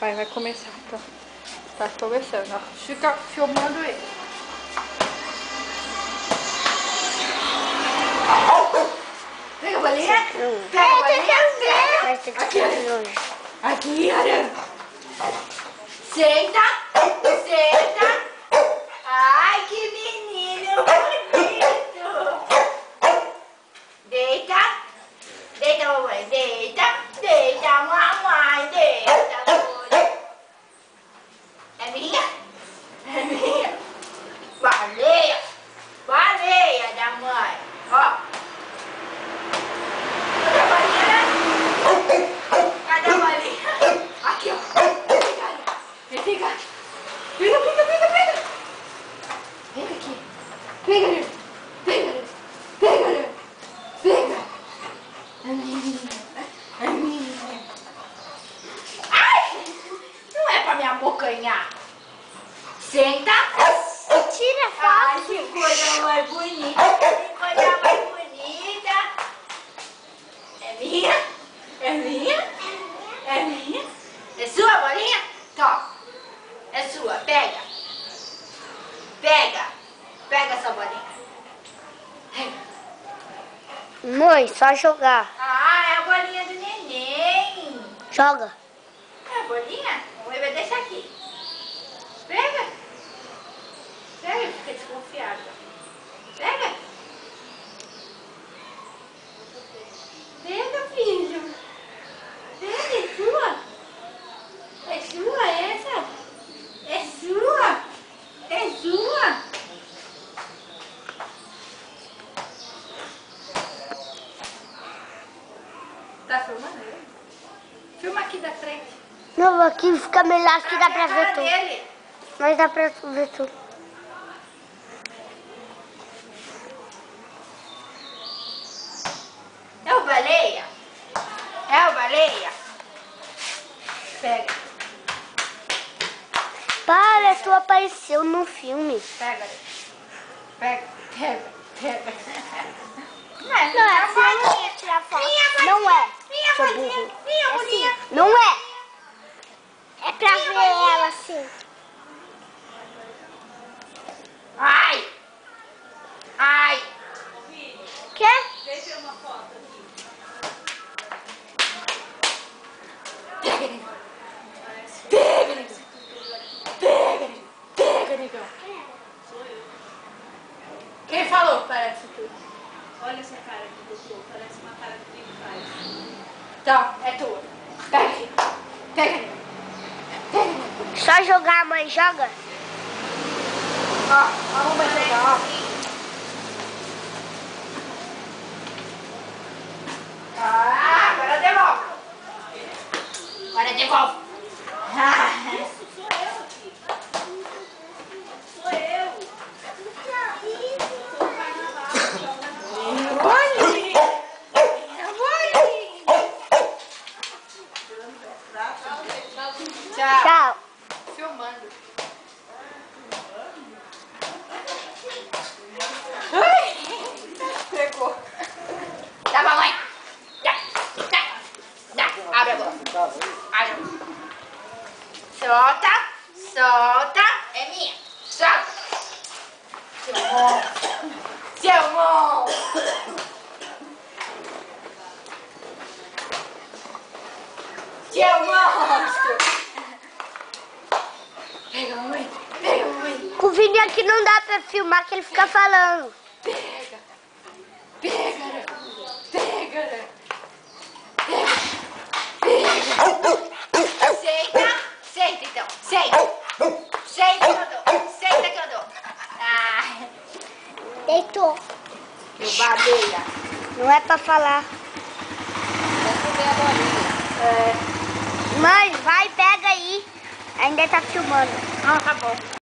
Vai começar, então. Tá começando, ó. Fica filmando ele. Pega a bolinha. Pega a bolinha. Aqui, aqui, olha. Senta. Senta. Ai, que menino bonito. Deita. Deita, mamãe. Deita. Deita, mamãe. Deita, mamãe. É minha? É minha? Baleia. Baleia da mãe. Ó. Cadê a bolinha? Cadê a bolinha? Aqui, ó. Pega. Pega. Pega, pega, pega, pega. Pega aqui. Pega, Lê. Pega, Lê. Pega, Lê. Pega. É minha. É minha. Ai! Não é pra me abocanhar. Senta. Tira foto. Ai, que coisa mais bonita. Que coisa mais bonita. É minha? É minha? É minha? É sua bolinha? Toma. É sua. Pega. Pega. Pega essa bolinha. Mãe, só jogar. Ah, é a bolinha do neném. Joga. É a bolinha? Vamos ver, deixa aqui. Pega. Pega, fica desconfiada. Pega. Pega, filho. Pega, é sua. É sua essa? É sua. É sua. Tá filmando ele? Filma aqui da frente. Não, aqui fica melhor que dá pra ver tudo. Dele. Mas dá pra ver tudo. É o baleia? É o baleia? Pega. Para, tu apareceu no filme. Pega. Pega. Pega. Pega. Não é assim, tirar foto. Não é. Minha Seu bolinha. burro. Minha bolinha. Não é. É pra ver ela assim. Ai. Ai. Quer? Deixa uma foto aqui. Pega, negão. Pega, negão. Pega, negão. Pega, negão. Sou eu. Quem falou que parece tudo? Olha essa cara que doutor, parece uma cara que ele faz. Tá, é tua. Pega. Pega, negão. Pega, negão. Só jogar, mãe, joga. Ó, a mamãe jogar, ó. Ah, agora devolve. Agora devolve. Ah. Isso, sou eu aqui. Sou eu. Doutor Carnaval, joga na bola. Bolinha. Bolinha. Tchau. Tchau. Filmando. Ai, pegou. Dá pra mãe. Dá. Abre a boca. Abre a boca. Solta. Solta. É minha. Solta. Seu monstro. Seu monstro. Seu monstro. Pega, mãe. Pega, mãe. Com o Vini aqui não dá pra filmar que ele fica falando. Pega. Pega. Pega. Pega. Pega. Senta. Senta, então. Senta. Senta que eu dou. Senta que eu dou. Ah, Deitou. meu baleia. Não é pra falar. Vou comer a bolinha. Mãe, vai, pega aí. Ainda tá filmando. Ah, tá bom.